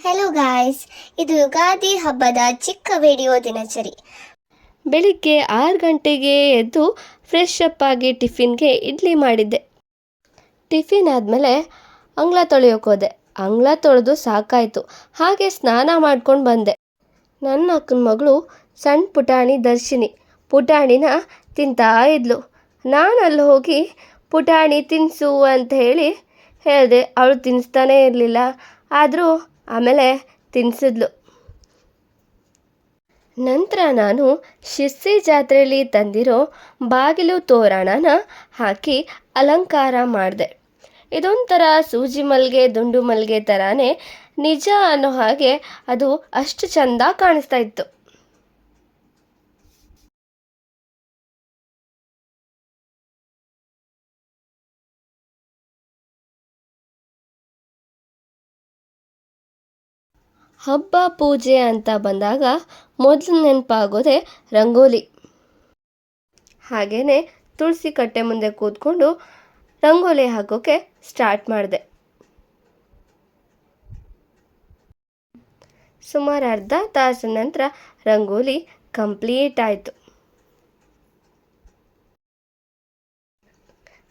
Hello guys, ಇದು ಯುಗಾದಿ ಹಬ್ಬದ ಚಿಕ್ಕ ವಿಡಿಯೋ ದಿನಚರಿ. ಬೆಳಿಗ್ಗೆ 6 ಗಂಟೆಗೆ ಎದ್ದು ಫ್ರೆಶ್ ಅಪ್ ಆಗಿ ಟಿಫಿನ್ಗೆ ಇಡ್ಲಿ ಮಾಡಿದ್ದೆ. ಟಿಫಿನ್ ಆದಮೇಲೆ ಅಂಗಳ ತೊಳೆಯೋಕೆ ಹೋದೆ. ಅಂಗಳ ತೊಳೆದು ಸಾಕಾಯಿತು, ಹಾಗೆ ಸ್ನಾನ ಮಾಡ್ಕೊಂಡು ಬಂದೆ. ನನ್ನ ಅಕ್ಕನ ಮಗಳು ಸಣ್ಣ ಪುಟಾಣಿ ದರ್ಶಿನಿ ಪುಟಾಣಿನ ತಿಂತಾ ಇದ್ಲು. ನಾನು ಅಲ್ಲಿ ಹೋಗಿ ಪುಟಾಣಿ ತಿನ್ನಿಸು ಅಂತ ಹೇಳಿದೆ. ಅವಳು ತಿನ್ನಿಸ್ತಾನೇ ಇರಲಿಲ್ಲ, ಆದರೂ ಆಮೇಲೆ ತಿನ್ನಿಸಿದ್ಲು. ನಂತರ ನಾನು ಶಿರ್ಸಿ ಜಾತ್ರೆಯಲ್ಲಿ ತಂದಿರೋ ಬಾಗಿಲು ತೋರಣನ ಹಾಕಿ ಅಲಂಕಾರ ಮಾಡಿದೆ. ಇದೊಂಥರ ಸೂಜಿ ಮಲ್ಲಿಗೆ ದುಂಡು ಮಲ್ಲಿಗೆ ಥರನೇ ನಿಜ ಅನ್ನೋ ಹಾಗೆ ಅದು ಅಷ್ಟು ಚೆಂದ ಕಾಣಿಸ್ತಾ ಇತ್ತು. ಹಬ್ಬ ಪೂಜೆ ಅಂತ ಬಂದಾಗ ಮೊದಲು ನೆನಪಾಗೋದೆ ರಂಗೋಲಿ. ಹಾಗೆಯೇ ತುಳಸಿ ಕಟ್ಟೆ ಮುಂದೆ ಕೂತ್ಕೊಂಡು ರಂಗೋಲಿ ಹಾಕೋಕ್ಕೆ ಸ್ಟಾರ್ಟ್ ಮಾಡಿದೆ. ಸುಮಾರು ಅರ್ಧ ತಾಸಿನ ನಂತರ ರಂಗೋಲಿ ಕಂಪ್ಲೀಟ್ ಆಯಿತು.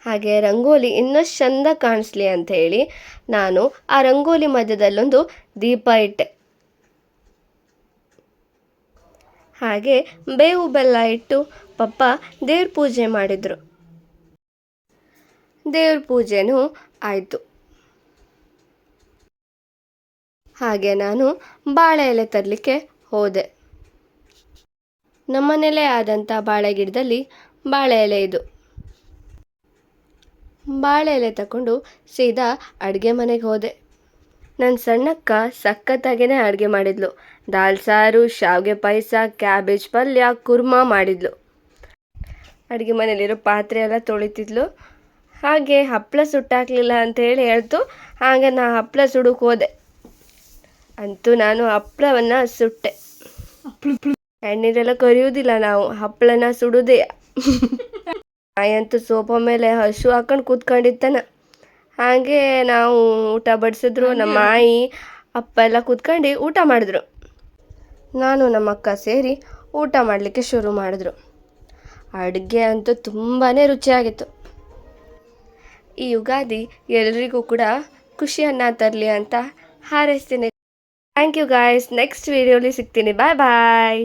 ಹಾಗೆ ರಂಗೋಲಿ ಇನ್ನಷ್ಟು ಚೆಂದ ಕಾಣಿಸ್ಲಿ ಅಂತ ಹೇಳಿ ನಾನು ಆ ರಂಗೋಲಿ ಮಧ್ಯದಲ್ಲೊಂದು ದೀಪ ಇಟ್ಟೆ. ಹಾಗೆ ಬೇವು ಬೆಲ್ಲ ಇಟ್ಟು ಪಪ್ಪ ದೇವ್ರ ಪೂಜೆ ಮಾಡಿದರು. ದೇವ್ರ ಪೂಜೆನೂ ಆಯಿತು. ಹಾಗೆ ನಾನು ಬಾಳೆ ಎಲೆ ತರಲಿಕ್ಕೆ ಹೋದೆ. ನಮ್ಮನೇಲೇ ಆದಂಥ ಬಾಳೆ ಗಿಡದಲ್ಲಿ ಬಾಳೆ ಎಲೆ ಇದು. ಬಾಳೆ ಎಲೆ ತಗೊಂಡು ಸೀದಾ ಅಡುಗೆ ಮನೆಗೆ ಹೋದೆ. ನನ್ನ ಸಣ್ಣಕ್ಕ ಸಖತ್ತಾಗೇ ಅಡುಗೆ ಮಾಡಿದ್ಲು. ದಾಲ್ ಸಾರು, ಶಾವಿಗೆ ಪಾಯಸ, ಕ್ಯಾಬೇಜ್ ಪಲ್ಯ, ಕುರ್ಮಾ ಮಾಡಿದ್ಲು. ಅಡುಗೆ ಮನೇಲಿರೋ ಪಾತ್ರೆ ಎಲ್ಲ ತೊಳಿತಿದ್ಲು. ಹಾಗೆ ಹಪ್ಪಳ ಸುಟ್ಟಾಕಲಿಲ್ಲ ಅಂತೇಳಿ ಹೇಳ್ತು. ಹಾಗೆ ನಾ ಹಪ್ಪಳ ಸುಡೋಕೆ ಹೋದೆ. ಅಂತೂ ನಾನು ಹಪ್ಪಳವನ್ನು ಸುಟ್ಟೆ. ಎಣ್ಣೆಲೆಲ್ಲ ಕರಿಯೋದಿಲ್ಲ, ನಾವು ಹಪ್ಪಳನ ಸುಡೋದೇ. ನಾಯಂತೂ ಸೋಫಾ ಮೇಲೆ ಹಸು ಹಾಕೊಂಡು ಕೂತ್ಕೊಂಡಿತ್ತಾನ. ಹಾಗೆ ನಾವು ಊಟ ಬಡಿಸಿದ್ರು. ನಮ್ಮ ಆಯಿ ಅಪ್ಪ ಎಲ್ಲ ಕೂತ್ಕೊಂಡು ಊಟ ಮಾಡಿದ್ರು. ನಾನು ನಮ್ಮ ಅಕ್ಕ ಸೇರಿ ಊಟ ಮಾಡಲಿಕ್ಕೆ ಶುರು ಮಾಡಿದ್ರು. ಅಡುಗೆ ಅಂತೂ ತುಂಬಾ ರುಚಿಯಾಗಿತ್ತು. ಈ ಯುಗಾದಿ ಎಲ್ರಿಗೂ ಕೂಡ ಖುಷಿಯನ್ನು ತರಲಿ ಅಂತ ಹಾರೈಸ್ತೀನಿ. Thank you guys. ನೆಕ್ಸ್ಟ್ ವಿಡಿಯೋಲಿ ಸಿಗ್ತೀನಿ. ಬಾಯ್ ಬಾಯ್.